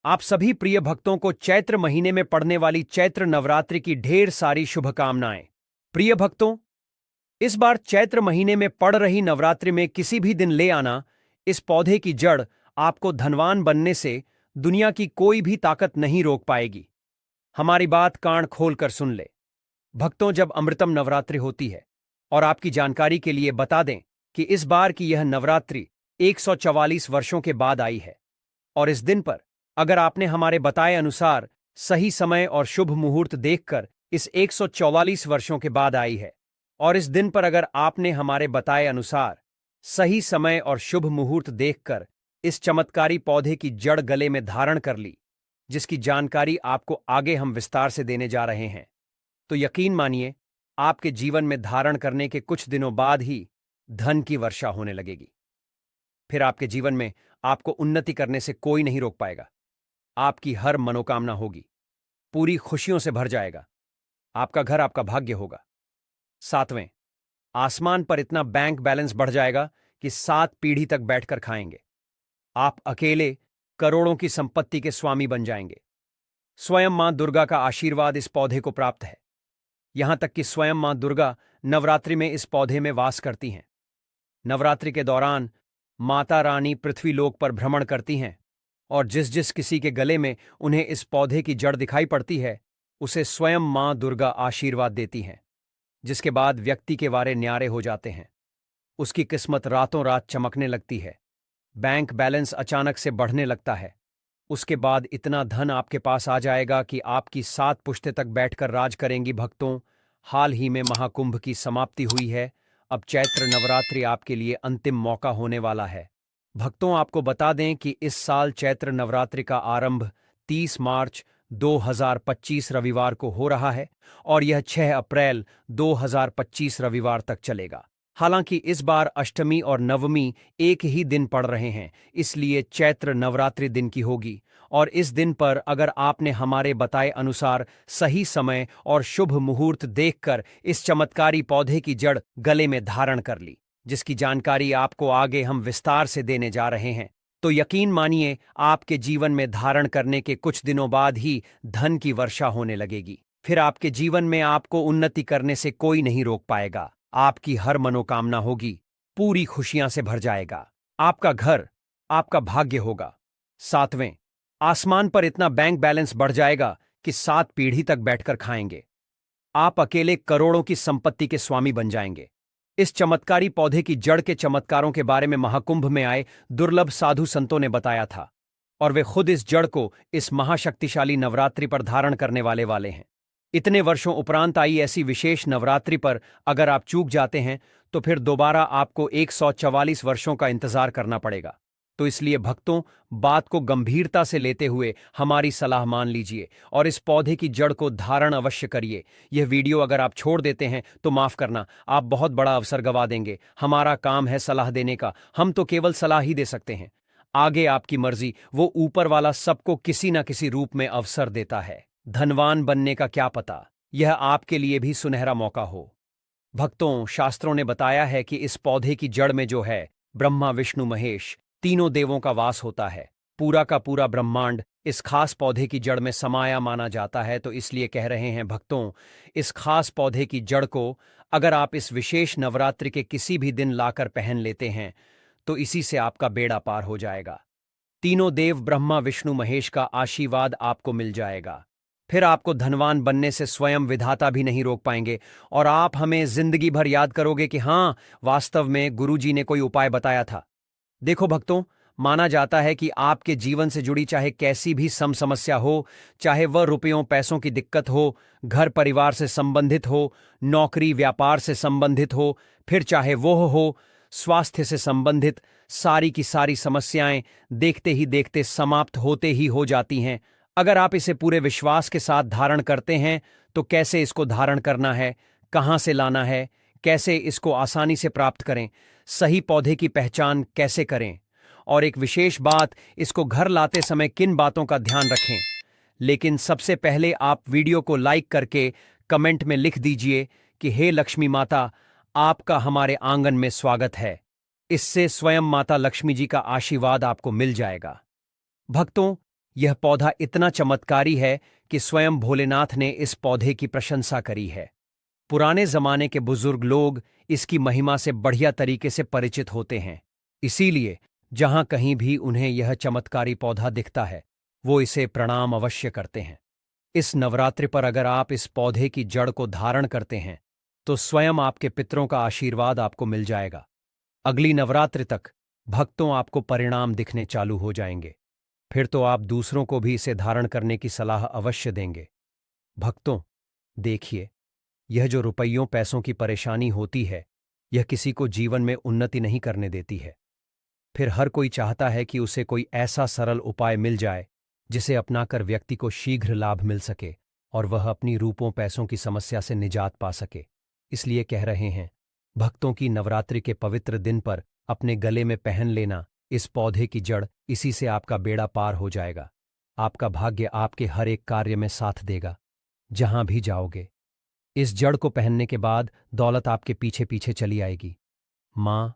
आप सभी प्रिय भक्तों को चैत्र महीने में पड़ने वाली चैत्र नवरात्रि की ढेर सारी शुभकामनाएं। प्रिय भक्तों, इस बार चैत्र महीने में पड़ रही नवरात्रि में किसी भी दिन ले आना इस पौधे की जड़ आपको धनवान बनने से दुनिया की कोई भी ताकत नहीं रोक पाएगी। हमारी बात कान खोलकर सुन ले भक्तों। जब अमृतम नवरात्रि होती है, और आपकी जानकारी के लिए बता दें कि इस बार की यह नवरात्रि 144 वर्षों के बाद आई है, और इस दिन पर अगर आपने हमारे बताए अनुसार सही समय और शुभ मुहूर्त देखकर इस 144 वर्षों के बाद आई है, और इस दिन पर अगर आपने हमारे बताए अनुसार सही समय और शुभ मुहूर्त देखकर इस चमत्कारी पौधे की जड़ गले में धारण कर ली, जिसकी जानकारी आपको आगे हम विस्तार से देने जा रहे हैं, तो यकीन मानिए आपके जीवन में धारण करने के कुछ दिनों बाद ही धन की वर्षा होने लगेगी। फिर आपके जीवन में आपको उन्नति करने से कोई नहीं रोक पाएगा। आपकी हर मनोकामना होगी, पूरी खुशियों से भर जाएगा। आपका घर आपका भाग्य होगा। सातवें, आसमान पर इतना बैंक बैलेंस बढ़ जाएगा कि 7 पीढ़ी तक बैठकर खाएंगे। आप अकेले करोड़ों की संपत्ति के स्वामी बन जाएंगे। स्वयं मां दुर्गा का आशीर्वाद इस पौधे को प्राप्त है। यहां तक कि स्वयं मां दुर्गा नवरात्रि में इस पौधे में वास करती हैं। नवरात्रि के दौरान माता रानी पृथ्वीलोक पर भ्रमण करती हैं, और जिस जिस किसी के गले में उन्हें इस पौधे की जड़ दिखाई पड़ती है, उसे स्वयं मां दुर्गा आशीर्वाद देती हैं, जिसके बाद व्यक्ति के वारे न्यारे हो जाते हैं। उसकी किस्मत रातों रात चमकने लगती है। बैंक बैलेंस अचानक से बढ़ने लगता है। उसके बाद इतना धन आपके पास आ जाएगा कि आपकी 7 पुश्तें तक बैठकर राज करेंगी। भक्तों, हाल ही में महाकुंभ की समाप्ति हुई है। अब चैत्र नवरात्रि आपके लिए अंतिम मौका होने वाला है। भक्तों, आपको बता दें कि इस साल चैत्र नवरात्रि का आरंभ 30 मार्च 2025 रविवार को हो रहा है, और यह 6 अप्रैल 2025 रविवार तक चलेगा। हालांकि इस बार अष्टमी और नवमी एक ही दिन पड़ रहे हैं, इसलिए चैत्र नवरात्रि दिन की होगी। और इस दिन पर अगर आपने हमारे बताए अनुसार सही समय और शुभ मुहूर्त देखकर इस चमत्कारी पौधे की जड़ गले में धारण कर ली, जिसकी जानकारी आपको आगे हम विस्तार से देने जा रहे हैं, तो यकीन मानिए आपके जीवन में धारण करने के कुछ दिनों बाद ही धन की वर्षा होने लगेगी। फिर आपके जीवन में आपको उन्नति करने से कोई नहीं रोक पाएगा। आपकी हर मनोकामना होगी, पूरी खुशियां से भर जाएगा। आपका घर आपका भाग्य होगा। सातवें, आसमान पर इतना बैंक बैलेंस बढ़ जाएगा कि 7 पीढ़ी तक बैठकर खाएंगे। आप अकेले करोड़ों की संपत्ति के स्वामी बन जाएंगे। इस चमत्कारी पौधे की जड़ के चमत्कारों के बारे में महाकुंभ में आए दुर्लभ साधु संतों ने बताया था, और वे खुद इस जड़ को इस महाशक्तिशाली नवरात्रि पर धारण करने वाले हैं। इतने वर्षों उपरांत आई ऐसी विशेष नवरात्रि पर अगर आप चूक जाते हैं, तो फिर दोबारा आपको 144 वर्षों का इंतजार करना पड़ेगा। तो इसलिए भक्तों, बात को गंभीरता से लेते हुए हमारी सलाह मान लीजिए और इस पौधे की जड़ को धारण अवश्य करिए। यह वीडियो अगर आप छोड़ देते हैं तो माफ करना, आप बहुत बड़ा अवसर गंवा देंगे। हमारा काम है सलाह देने का, हम तो केवल सलाह ही दे सकते हैं। आगे आपकी मर्जी, वो ऊपर वाला सबको किसी न किसी रूप में अवसर देता है। धनवान बनने का क्या पता, यह आपके लिए भी सुनहरा मौका हो। भक्तों, शास्त्रों ने बताया है कि इस पौधे की जड़ में जो है ब्रह्मा विष्णु महेश तीनों देवों का वास होता है। पूरा का पूरा ब्रह्मांड इस खास पौधे की जड़ में समाया माना जाता है। तो इसलिए कह रहे हैं भक्तों, इस खास पौधे की जड़ को अगर आप इस विशेष नवरात्रि के किसी भी दिन लाकर पहन लेते हैं, तो इसी से आपका बेड़ा पार हो जाएगा। तीनों देव ब्रह्मा विष्णु महेश का आशीर्वाद आपको मिल जाएगा। फिर आपको धनवान बनने से स्वयं विधाता भी नहीं रोक पाएंगे, और आप हमें जिंदगी भर याद करोगे कि हाँ, वास्तव में गुरुजी ने कोई उपाय बताया था। देखो भक्तों, माना जाता है कि आपके जीवन से जुड़ी चाहे कैसी भी समस्या हो, चाहे वह रुपयों पैसों की दिक्कत हो, घर परिवार से संबंधित हो, नौकरी व्यापार से संबंधित हो, फिर चाहे वो हो स्वास्थ्य से संबंधित, सारी की सारी समस्याएं देखते ही देखते समाप्त होते ही हो जाती हैं। अगर आप इसे पूरे विश्वास के साथ धारण करते हैं, तो कैसे इसको धारण करना है, कहां से लाना है, कैसे इसको आसानी से प्राप्त करें, सही पौधे की पहचान कैसे करें, और एक विशेष बात, इसको घर लाते समय किन बातों का ध्यान रखें। लेकिन सबसे पहले आप वीडियो को लाइक करके कमेंट में लिख दीजिए कि हे लक्ष्मी माता, आपका हमारे आंगन में स्वागत है। इससे स्वयं माता लक्ष्मी जी का आशीर्वाद आपको मिल जाएगा। भक्तों, यह पौधा इतना चमत्कारी है कि स्वयं भोलेनाथ ने इस पौधे की प्रशंसा करी है। पुराने जमाने के बुजुर्ग लोग इसकी महिमा से बढ़िया तरीके से परिचित होते हैं, इसीलिए जहां कहीं भी उन्हें यह चमत्कारी पौधा दिखता है वो इसे प्रणाम अवश्य करते हैं। इस नवरात्रि पर अगर आप इस पौधे की जड़ को धारण करते हैं तो स्वयं आपके पितरों का आशीर्वाद आपको मिल जाएगा। अगली नवरात्रि तक भक्तों आपको परिणाम दिखने चालू हो जाएंगे। फिर तो आप दूसरों को भी इसे धारण करने की सलाह अवश्य देंगे। भक्तों, देखिए, यह जो रुपयों पैसों की परेशानी होती है, यह किसी को जीवन में उन्नति नहीं करने देती है। फिर हर कोई चाहता है कि उसे कोई ऐसा सरल उपाय मिल जाए जिसे अपनाकर व्यक्ति को शीघ्र लाभ मिल सके और वह अपनी रूपों पैसों की समस्या से निजात पा सके। इसलिए कह रहे हैं, भक्तों की नवरात्रि के पवित्र दिन पर अपने गले में पहन लेना इस पौधे की जड़, इसी से आपका बेड़ा पार हो जाएगा। आपका भाग्य आपके हर एक कार्य में साथ देगा, जहां भी जाओगे। इस जड़ को पहनने के बाद दौलत आपके पीछे पीछे चली आएगी। मां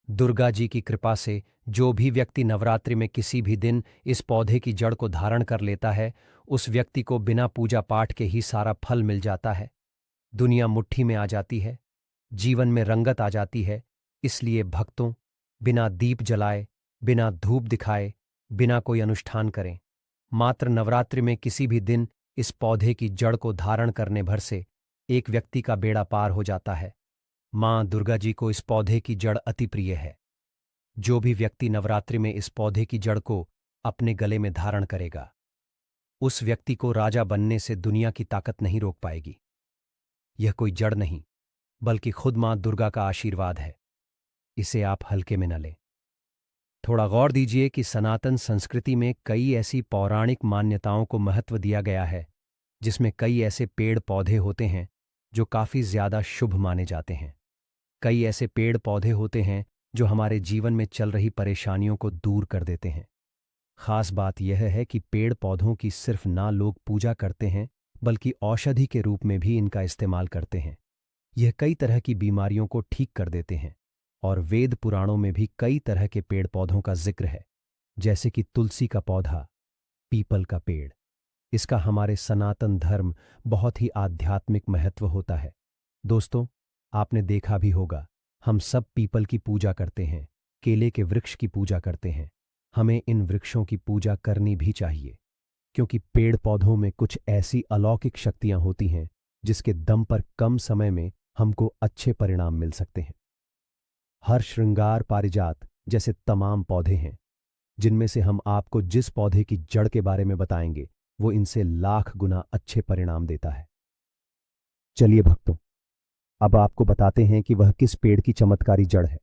दुर्गा जी की कृपा से जो भी व्यक्ति नवरात्रि में किसी भी दिन इस पौधे की जड़ को धारण कर लेता है, उस व्यक्ति को बिना पूजा पाठ के ही सारा फल मिल जाता है। दुनिया मुट्ठी में आ जाती है, जीवन में रंगत आ जाती है। इसलिए भक्तों, बिना दीप जलाए, बिना धूप दिखाए, बिना कोई अनुष्ठान करें, मात्र नवरात्रि में किसी भी दिन इस पौधे की जड़ को धारण करने भर से एक व्यक्ति का बेड़ा पार हो जाता है। मां दुर्गा जी को इस पौधे की जड़ अति प्रिय है। जो भी व्यक्ति नवरात्रि में इस पौधे की जड़ को अपने गले में धारण करेगा, उस व्यक्ति को राजा बनने से दुनिया की ताकत नहीं रोक पाएगी। यह कोई जड़ नहीं, बल्कि खुद मां दुर्गा का आशीर्वाद है। इसे आप हल्के में न लें। थोड़ा गौर दीजिए कि सनातन संस्कृति में कई ऐसी पौराणिक मान्यताओं को महत्व दिया गया है, जिसमें कई ऐसे पेड़ पौधे होते हैं जो काफी ज्यादा शुभ माने जाते हैं। कई ऐसे पेड़ पौधे होते हैं जो हमारे जीवन में चल रही परेशानियों को दूर कर देते हैं। खास बात यह है कि पेड़ पौधों की सिर्फ ना लोग पूजा करते हैं, बल्कि औषधि के रूप में भी इनका इस्तेमाल करते हैं। यह कई तरह की बीमारियों को ठीक कर देते हैं और वेद पुराणों में भी कई तरह के पेड़ पौधों का जिक्र है, जैसे कि तुलसी का पौधा, पीपल का पेड़। इसका हमारे सनातन धर्म बहुत ही आध्यात्मिक महत्व होता है। दोस्तों, आपने देखा भी होगा, हम सब पीपल की पूजा करते हैं, केले के वृक्ष की पूजा करते हैं। हमें इन वृक्षों की पूजा करनी भी चाहिए, क्योंकि पेड़ पौधों में कुछ ऐसी अलौकिक शक्तियां होती हैं जिसके दम पर कम समय में हमको अच्छे परिणाम मिल सकते हैं। हर श्रृंगार पारिजात जैसे तमाम पौधे हैं, जिनमें से हम आपको जिस पौधे की जड़ के बारे में बताएंगे वो इनसे लाख गुना अच्छे परिणाम देता है। चलिए भक्तों, अब आपको बताते हैं कि वह किस पेड़ की चमत्कारी जड़ है,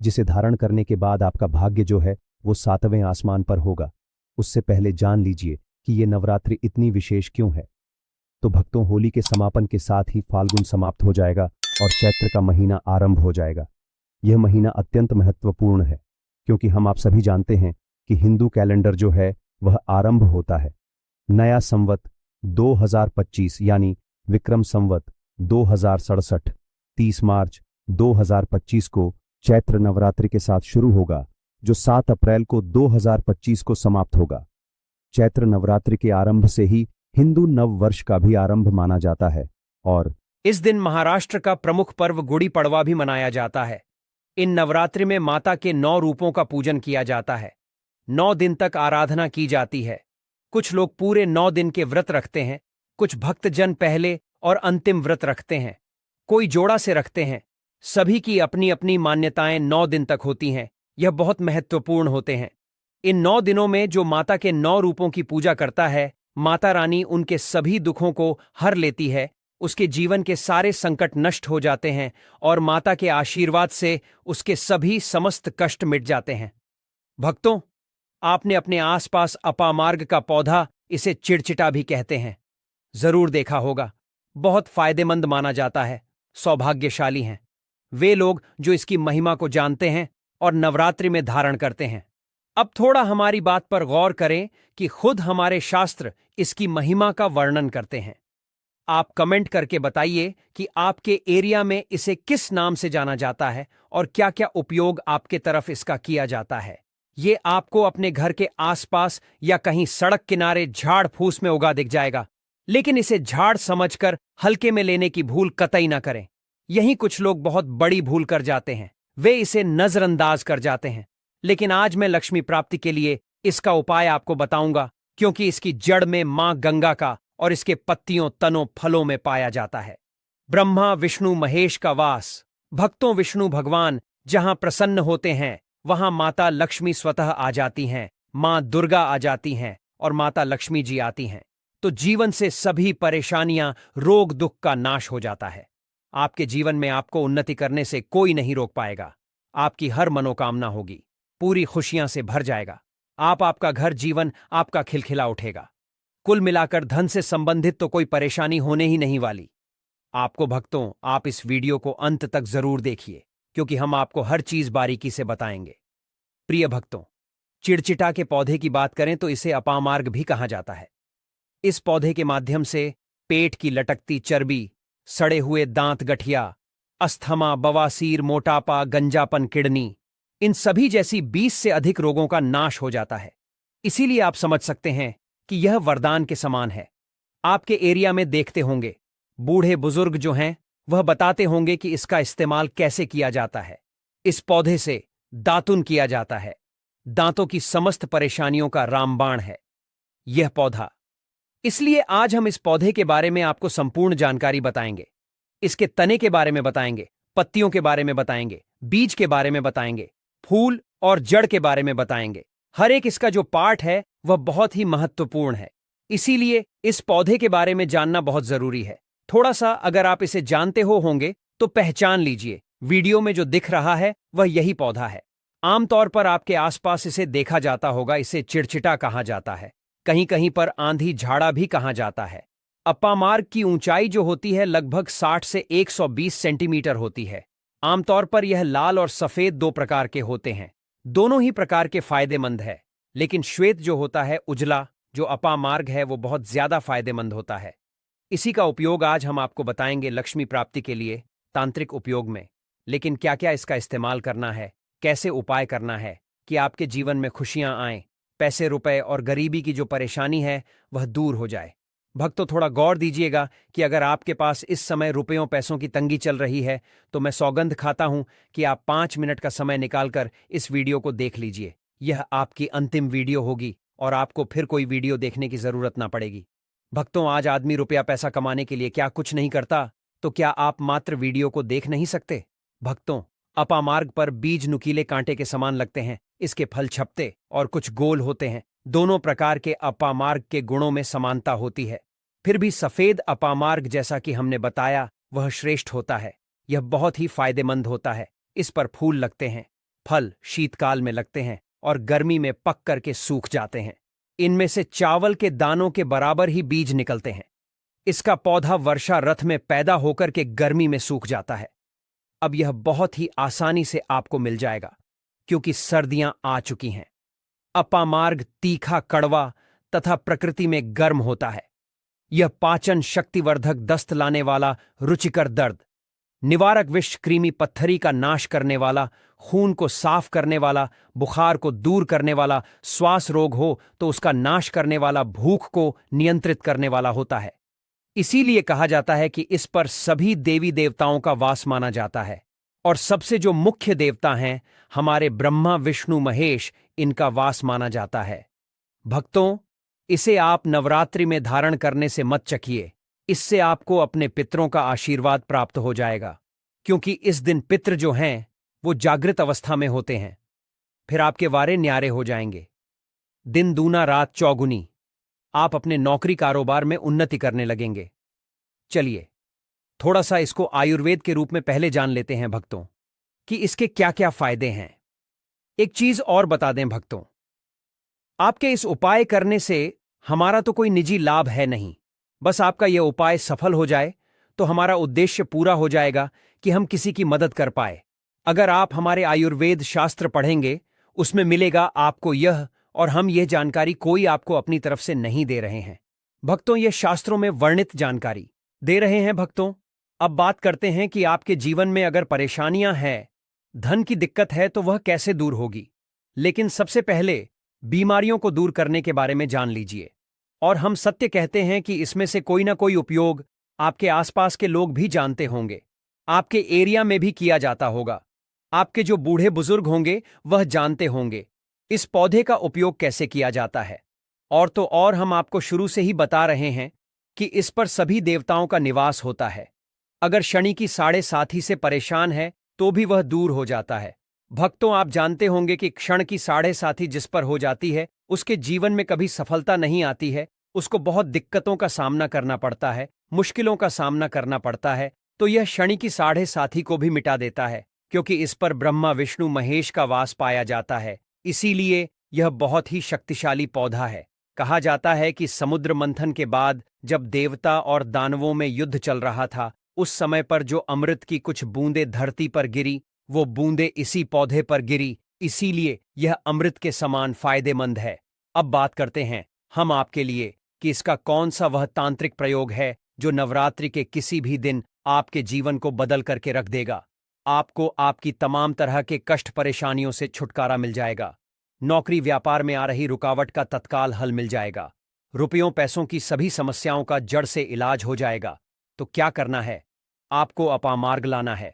जिसे धारण करने के बाद आपका भाग्य जो है वो 7वें आसमान पर होगा। उससे पहले जान लीजिए कि ये नवरात्रि इतनी विशेष क्यों है। तो भक्तों, होली के समापन के साथ ही फाल्गुन समाप्त हो जाएगा और चैत्र का महीना आरंभ हो जाएगा। यह महीना अत्यंत महत्वपूर्ण है, क्योंकि हम आप सभी जानते हैं कि हिंदू कैलेंडर जो है वह आरंभ होता है। नया संवत 2025 यानी विक्रम संवत 2067 30 मार्च 2025 को चैत्र नवरात्रि के साथ शुरू होगा, जो 7 अप्रैल को 2025 को समाप्त होगा। चैत्र नवरात्रि के आरंभ से ही हिंदू नव वर्ष का भी आरंभ माना जाता है और इस दिन महाराष्ट्र का प्रमुख पर्व गुड़ी पड़वा भी मनाया जाता है। इन नवरात्रि में माता के 9 रूपों का पूजन किया जाता है। 9 दिन तक आराधना की जाती है। कुछ लोग पूरे 9 दिन के व्रत रखते हैं, कुछ भक्तजन पहले और अंतिम व्रत रखते हैं, कोई जोड़ा से रखते हैं। सभी की अपनी अपनी मान्यताएं 9 दिन तक होती हैं। यह बहुत महत्वपूर्ण होते हैं। इन 9 दिनों में जो माता के 9 रूपों की पूजा करता है, माता रानी उनके सभी दुखों को हर लेती है। उसके जीवन के सारे संकट नष्ट हो जाते हैं और माता के आशीर्वाद से उसके सभी समस्त कष्ट मिट जाते हैं। भक्तों, आपने अपने आसपास अपामार्ग का पौधा, इसे चिड़चिटा भी कहते हैं, जरूर देखा होगा। बहुत फायदेमंद माना जाता है। सौभाग्यशाली हैं वे लोग जो इसकी महिमा को जानते हैं और नवरात्रि में धारण करते हैं। अब थोड़ा हमारी बात पर गौर करें कि खुद हमारे शास्त्र इसकी महिमा का वर्णन करते हैं। आप कमेंट करके बताइए कि आपके एरिया में इसे किस नाम से जाना जाता है और क्या क्या उपयोग आपके तरफ इसका किया जाता है। ये आपको अपने घर के आसपास या कहीं सड़क किनारे झाड़ फूस में उगा दिख जाएगा, लेकिन इसे झाड़ समझकर हल्के में लेने की भूल कतई ना करें। यहीं कुछ लोग बहुत बड़ी भूल कर जाते हैं, वे इसे नजरअंदाज कर जाते हैं। लेकिन आज मैं लक्ष्मी प्राप्ति के लिए इसका उपाय आपको बताऊंगा, क्योंकि इसकी जड़ में मां गंगा का और इसके पत्तियों, तनों, फलों में पाया जाता है ब्रह्मा विष्णु महेश का वास। भक्तों, विष्णु भगवान जहां प्रसन्न होते हैं वहां माता लक्ष्मी स्वतः आ जाती हैं, मां दुर्गा आ जाती हैं और माता लक्ष्मी जी आती हैं, तो जीवन से सभी परेशानियां, रोग दुख का नाश हो जाता है। आपके जीवन में आपको उन्नति करने से कोई नहीं रोक पाएगा। आपकी हर मनोकामना होगी, पूरी खुशियां से भर जाएगा। आपका घर, जीवन आपका खिलखिला उठेगा। कुल मिलाकर धन से संबंधित तो कोई परेशानी होने ही नहीं वाली। आपको भक्तों, आप इस वीडियो को अंत तक जरूर देखिए, क्योंकि हम आपको हर चीज बारीकी से बताएंगे। प्रिय भक्तों, चिड़चिटा के पौधे की बात करें तो इसे अपामार्ग भी कहा जाता है। इस पौधे के माध्यम से पेट की लटकती चर्बी, सड़े हुए दांत, गठिया, अस्थमा, बवासीर, मोटापा, गंजापन, किडनी, इन सभी जैसी 20 से अधिक रोगों का नाश हो जाता है। इसीलिए आप समझ सकते हैं कि यह वरदान के समान है। आपके एरिया में देखते होंगे, बूढ़े बुजुर्ग जो हैं वह बताते होंगे कि इसका इस्तेमाल कैसे किया जाता है। इस पौधे से दातुन किया जाता है। दांतों की समस्त परेशानियों का रामबाण है यह पौधा। इसलिए आज हम इस पौधे के बारे में आपको संपूर्ण जानकारी बताएंगे। इसके तने के बारे में बताएंगे, पत्तियों के बारे में बताएंगे, बीज के बारे में बताएंगे, फूल और जड़ के बारे में बताएंगे। हर एक इसका जो पार्ट है वह बहुत ही महत्वपूर्ण है। इसीलिए इस पौधे के बारे में जानना बहुत जरूरी है। थोड़ा सा अगर आप इसे जानते होंगे तो पहचान लीजिए, वीडियो में जो दिख रहा है वह यही पौधा है। आमतौर पर आपके आसपास इसे देखा जाता होगा। इसे चिड़चिटा कहा जाता है, कहीं कहीं पर आंधी झाड़ा भी कहा जाता है। अपामार्ग की ऊंचाई जो होती है लगभग 60 से 120 सेंटीमीटर होती है। आमतौर पर यह लाल और सफेद दो प्रकार के होते हैं। दोनों ही प्रकार के फायदेमंद है, लेकिन श्वेत जो होता है, उजला, जो अपामार्ग है, वो बहुत ज्यादा फायदेमंद होता है। इसी का उपयोग आज हम आपको बताएंगे लक्ष्मी प्राप्ति के लिए तांत्रिक उपयोग में। लेकिन क्या क्या इसका इस्तेमाल करना है, कैसे उपाय करना है कि आपके जीवन में खुशियां आएं, पैसे, रुपए और गरीबी की जो परेशानी है वह दूर हो जाए। भक्तों, थोड़ा गौर दीजिएगा कि अगर आपके पास इस समय रुपयों पैसों की तंगी चल रही है तो मैं सौगंध खाता हूं कि आप 5 मिनट का समय निकालकर इस वीडियो को देख लीजिए। यह आपकी अंतिम वीडियो होगी और आपको फिर कोई वीडियो देखने की जरूरत ना पड़ेगी। भक्तों, आज आदमी रुपया पैसा कमाने के लिए क्या कुछ नहीं करता, तो क्या आप मात्र वीडियो को देख नहीं सकते? भक्तों, अपामार्ग पर बीज नुकीले कांटे के समान लगते हैं। इसके फल छपते और कुछ गोल होते हैं। दोनों प्रकार के अपामार्ग के गुणों में समानता होती है। फिर भी सफेद अपामार्ग, जैसा कि हमने बताया, वह श्रेष्ठ होता है। यह बहुत ही फायदेमंद होता है। इस पर फूल लगते हैं, फल शीतकाल में लगते हैं और गर्मी में पक करके सूख जाते हैं। इनमें से चावल के दानों के बराबर ही बीज निकलते हैं। इसका पौधा वर्षा रथ में पैदा होकर के गर्मी में सूख जाता है। अब यह बहुत ही आसानी से आपको मिल जाएगा, क्योंकि सर्दियां आ चुकी हैं। अपामार्ग तीखा, कड़वा तथा प्रकृति में गर्म होता है। यह पाचन शक्तिवर्धक, दस्त लाने वाला, रुचिकर दर्द निवारक, विष, कृमि पत्थरी का नाश करने वाला, खून को साफ करने वाला, बुखार को दूर करने वाला, श्वास रोग हो तो उसका नाश करने वाला, भूख को नियंत्रित करने वाला होता है। इसीलिए कहा जाता है कि इस पर सभी देवी देवताओं का वास माना जाता है और सबसे जो मुख्य देवता हैं हमारे ब्रह्मा विष्णु महेश, इनका वास माना जाता है। भक्तों, इसे आप नवरात्रि में धारण करने से मत चखिए। इससे आपको अपने पितरों का आशीर्वाद प्राप्त हो जाएगा, क्योंकि इस दिन पितृ जो हैं वो जागृत अवस्था में होते हैं। फिर आपके वारे न्यारे हो जाएंगे। दिन दूना रात चौगुनी। आप अपने नौकरी कारोबार में उन्नति करने लगेंगे। चलिए थोड़ा सा इसको आयुर्वेद के रूप में पहले जान लेते हैं भक्तों, कि इसके क्या क्या फायदे हैं। एक चीज और बता दें भक्तों, आपके इस उपाय करने से हमारा तो कोई निजी लाभ है नहीं। बस आपका यह उपाय सफल हो जाए तो हमारा उद्देश्य पूरा हो जाएगा कि हम किसी की मदद कर पाए। अगर आप हमारे आयुर्वेद शास्त्र पढ़ेंगे, उसमें मिलेगा आपको यह, और हम यह जानकारी कोई आपको अपनी तरफ से नहीं दे रहे हैं भक्तों, यह शास्त्रों में वर्णित जानकारी दे रहे हैं भक्तों। अब बात करते हैं कि आपके जीवन में अगर परेशानियां हैं, धन की दिक्कत है, तो वह कैसे दूर होगी। लेकिन सबसे पहले बीमारियों को दूर करने के बारे में जान लीजिए। और हम सत्य कहते हैं कि इसमें से कोई ना कोई उपयोग आपके आसपास के लोग भी जानते होंगे, आपके एरिया में भी किया जाता होगा। आपके जो बूढ़े बुजुर्ग होंगे वह जानते होंगे इस पौधे का उपयोग कैसे किया जाता है। और तो और हम आपको शुरू से ही बता रहे हैं कि इस पर सभी देवताओं का निवास होता है। अगर शनि की साढ़े साथी से परेशान है तो भी वह दूर हो जाता है। भक्तों, आप जानते होंगे कि क्षण की साढ़े साथी जिस पर हो जाती है उसके जीवन में कभी सफलता नहीं आती है, उसको बहुत दिक्कतों का सामना करना पड़ता है, मुश्किलों का सामना करना पड़ता है। तो यह शनि की साढ़े साथी को भी मिटा देता है, क्योंकि इस पर ब्रह्मा विष्णु महेश का वास पाया जाता है। इसीलिए यह बहुत ही शक्तिशाली पौधा है। कहा जाता है कि समुद्र मंथन के बाद जब देवता और दानवों में युद्ध चल रहा था, उस समय पर जो अमृत की कुछ बूंदें धरती पर गिरी, वो बूंदें इसी पौधे पर गिरी। इसीलिए यह अमृत के समान फायदेमंद है। अब बात करते हैं हम आपके लिए कि इसका कौन सा वह तांत्रिक प्रयोग है जो नवरात्रि के किसी भी दिन आपके जीवन को बदल करके रख देगा। आपको आपकी तमाम तरह के कष्ट परेशानियों से छुटकारा मिल जाएगा। नौकरी व्यापार में आ रही रुकावट का तत्काल हल मिल जाएगा। रुपयों पैसों की सभी समस्याओं का जड़ से इलाज हो जाएगा। तो क्या करना है? आपको अपामार्ग लाना है।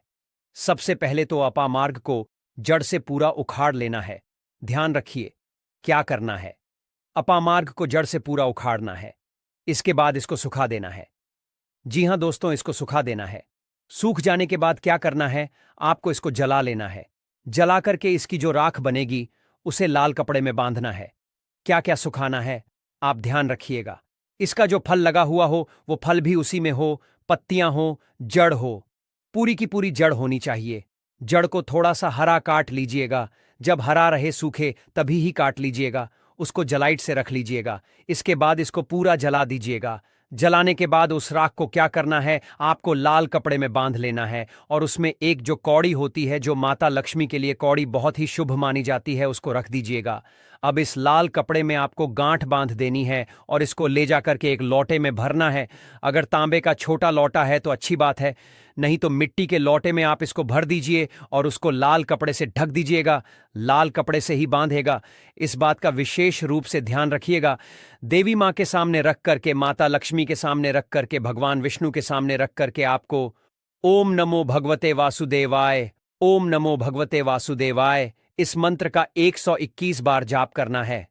सबसे पहले तो अपामार्ग को जड़ से पूरा उखाड़ लेना है। ध्यान रखिए क्या करना है। अपामार्ग को जड़ से पूरा उखाड़ना है। इसके बाद इसको सुखा देना है। जी हां दोस्तों, इसको सुखा देना है। सूख जाने के बाद क्या करना है? आपको इसको जला लेना है। जला करके इसकी जो राख बनेगी उसे लाल कपड़े में बांधना है। क्या क्या सुखाना है आप ध्यान रखिएगा। इसका जो फल लगा हुआ हो वो फल भी उसी में हो, पत्तियां हो, जड़ हो, पूरी की पूरी जड़ होनी चाहिए। जड़ को थोड़ा सा हरा काट लीजिएगा। जब हरा रहे सूखे तभी ही काट लीजिएगा। उसको जलाइट से रख लीजिएगा। इसके बाद इसको पूरा जला दीजिएगा। जलाने के बाद उस राख को क्या करना है? आपको लाल कपड़े में बांध लेना है और उसमें एक जो कौड़ी होती है, जो माता लक्ष्मी के लिए कौड़ी बहुत ही शुभ मानी जाती है, उसको रख दीजिएगा। अब इस लाल कपड़े में आपको गांठ बांध देनी है और इसको ले जाकर के एक लोटे में भरना है। अगर तांबे का छोटा लोटा है तो अच्छी बात है, नहीं तो मिट्टी के लोटे में आप इसको भर दीजिए और उसको लाल कपड़े से ढक दीजिएगा। लाल कपड़े से ही बांधेगा। इस बात का विशेष रूप से ध्यान रखिएगा। देवी माँ के सामने रख करके, माता लक्ष्मी के सामने रख करके, भगवान विष्णु के सामने रख करके आपको ओम नमो भगवते वासुदेवाय, ओम नमो भगवते वासुदेवाय इस मंत्र का 121 बार जाप करना है।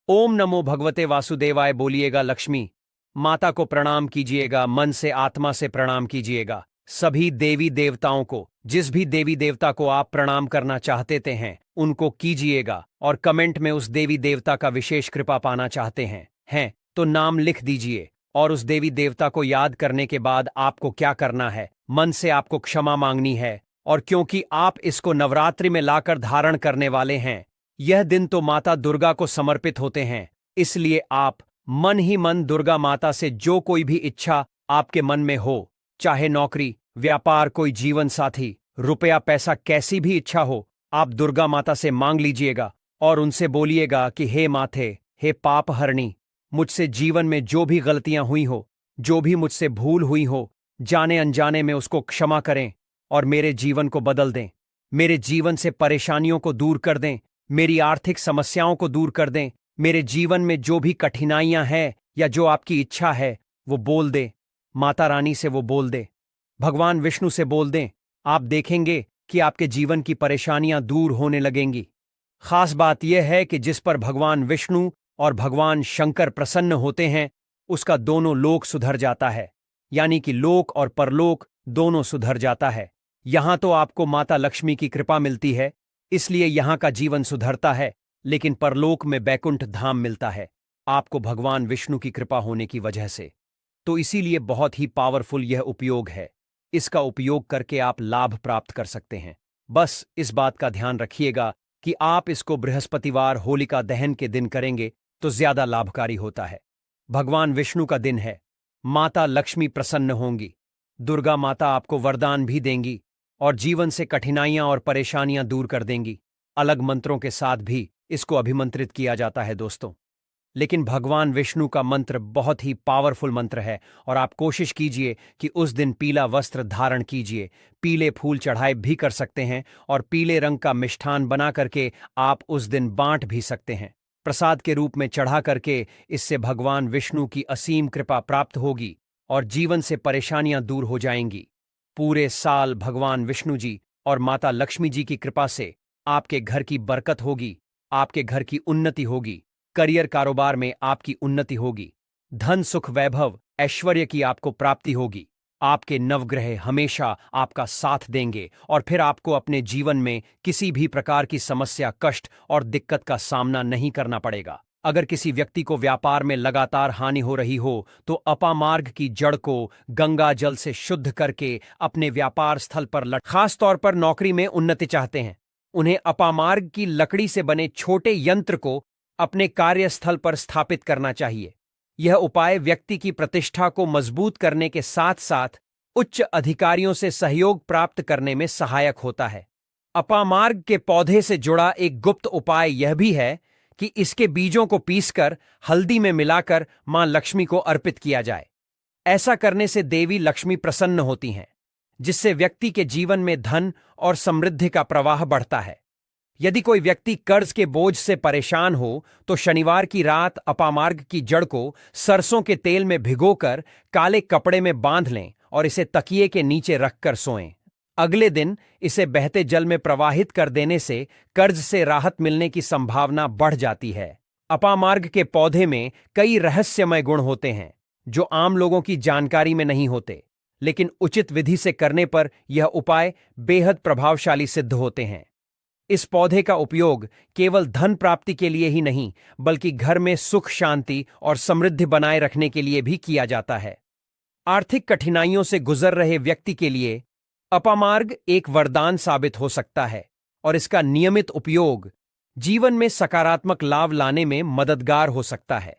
ओम नमो भगवते वासुदेवाय बोलिएगा। लक्ष्मी माता को प्रणाम कीजिएगा, मन से आत्मा से प्रणाम कीजिएगा। सभी देवी देवताओं को, जिस भी देवी देवता को आप प्रणाम करना चाहते हैं उनको कीजिएगा। और कमेंट में उस देवी देवता का विशेष कृपा पाना चाहते हैं तो नाम लिख दीजिए। और उस देवी देवता को याद करने के बाद आपको क्या करना है? मन से आपको क्षमा मांगनी है। और क्योंकि आप इसको नवरात्रि में लाकर धारण करने वाले हैं, यह दिन तो माता दुर्गा को समर्पित होते हैं, इसलिए आप मन ही मन दुर्गा माता से जो कोई भी इच्छा आपके मन में हो, चाहे नौकरी, व्यापार, कोई जीवन साथी, रुपया पैसा, कैसी भी इच्छा हो, आप दुर्गा माता से मांग लीजिएगा और उनसे बोलिएगा कि हे माथे, हे पाप हरणी, मुझसे जीवन में जो भी गलतियां हुई हो, जो भी मुझसे भूल हुई हो, जाने अनजाने में उसको क्षमा करें और मेरे जीवन को बदल दें। मेरे जीवन से परेशानियों को दूर कर दें, मेरी आर्थिक समस्याओं को दूर कर दें। मेरे जीवन में जो भी कठिनाइयां हैं या जो आपकी इच्छा है वो बोल दें। माता रानी से वो बोल दें, भगवान विष्णु से बोल दें। आप देखेंगे कि आपके जीवन की परेशानियां दूर होने लगेंगी। खास बात यह है कि जिस पर भगवान विष्णु और भगवान शंकर प्रसन्न होते हैं उसका दोनों लोक सुधर जाता है, यानी कि लोक और परलोक दोनों सुधर जाता है। यहां तो आपको माता लक्ष्मी की कृपा मिलती है, इसलिए यहां का जीवन सुधरता है, लेकिन परलोक में बैकुंठ धाम मिलता है आपको भगवान विष्णु की कृपा होने की वजह से। तो इसीलिए बहुत ही पावरफुल यह उपयोग है। इसका उपयोग करके आप लाभ प्राप्त कर सकते हैं। बस इस बात का ध्यान रखिएगा कि आप इसको बृहस्पतिवार होलिका दहन के दिन करेंगे तो ज्यादा लाभकारी होता है। भगवान विष्णु का दिन है, माता लक्ष्मी प्रसन्न होंगी, दुर्गा माता आपको वरदान भी देंगी और जीवन से कठिनाइयां और परेशानियां दूर कर देंगी। अलग मंत्रों के साथ भी इसको अभिमंत्रित किया जाता है दोस्तों। लेकिन भगवान विष्णु का मंत्र बहुत ही पावरफुल मंत्र है और आप कोशिश कीजिए कि उस दिन पीला वस्त्र धारण कीजिए, पीले फूल चढ़ाए भी कर सकते हैं और पीले रंग का मिष्ठान बना करके आप उस दिन बांट भी सकते हैं प्रसाद के रूप में चढ़ा करके। इससे भगवान विष्णु की असीम कृपा प्राप्त होगी और जीवन से परेशानियां दूर हो जाएंगी। पूरे साल भगवान विष्णु जी और माता लक्ष्मी जी की कृपा से आपके घर की बरकत होगी, आपके घर की उन्नति होगी, करियर कारोबार में आपकी उन्नति होगी, धन सुख वैभव ऐश्वर्य की आपको प्राप्ति होगी। आपके नवग्रह हमेशा आपका साथ देंगे और फिर आपको अपने जीवन में किसी भी प्रकार की समस्या, कष्ट और दिक्कत का सामना नहीं करना पड़ेगा। अगर किसी व्यक्ति को व्यापार में लगातार हानि हो रही हो तो अपामार्ग की जड़ को गंगा जल से शुद्ध करके अपने व्यापार स्थल पर खास तौर पर नौकरी में उन्नति चाहते हैं, उन्हें अपामार्ग की लकड़ी से बने छोटे यंत्र को अपने कार्यस्थल पर स्थापित करना चाहिए। यह उपाय व्यक्ति की प्रतिष्ठा को मजबूत करने के साथ साथ उच्च अधिकारियों से सहयोग प्राप्त करने में सहायक होता है। अपामार्ग के पौधे से जुड़ा एक गुप्त उपाय यह भी है कि इसके बीजों को पीसकर हल्दी में मिलाकर मां लक्ष्मी को अर्पित किया जाए। ऐसा करने से देवी लक्ष्मी प्रसन्न होती हैं, जिससे व्यक्ति के जीवन में धन और समृद्धि का प्रवाह बढ़ता है। यदि कोई व्यक्ति कर्ज के बोझ से परेशान हो तो शनिवार की रात अपामार्ग की जड़ को सरसों के तेल में भिगोकर काले कपड़े में बांध लें और इसे तकिए के नीचे रखकर सोएं। अगले दिन इसे बहते जल में प्रवाहित कर देने से कर्ज से राहत मिलने की संभावना बढ़ जाती है। अपामार्ग के पौधे में कई रहस्यमय गुण होते हैं जो आम लोगों की जानकारी में नहीं होते, लेकिन उचित विधि से करने पर यह उपाय बेहद प्रभावशाली सिद्ध होते हैं। इस पौधे का उपयोग केवल धन प्राप्ति के लिए ही नहीं बल्कि घर में सुख, शांति और समृद्धि बनाए रखने के लिए भी किया जाता है। आर्थिक कठिनाइयों से गुजर रहे व्यक्ति के लिए अपामार्ग एक वरदान साबित हो सकता है और इसका नियमित उपयोग जीवन में सकारात्मक लाभ लाने में मददगार हो सकता है।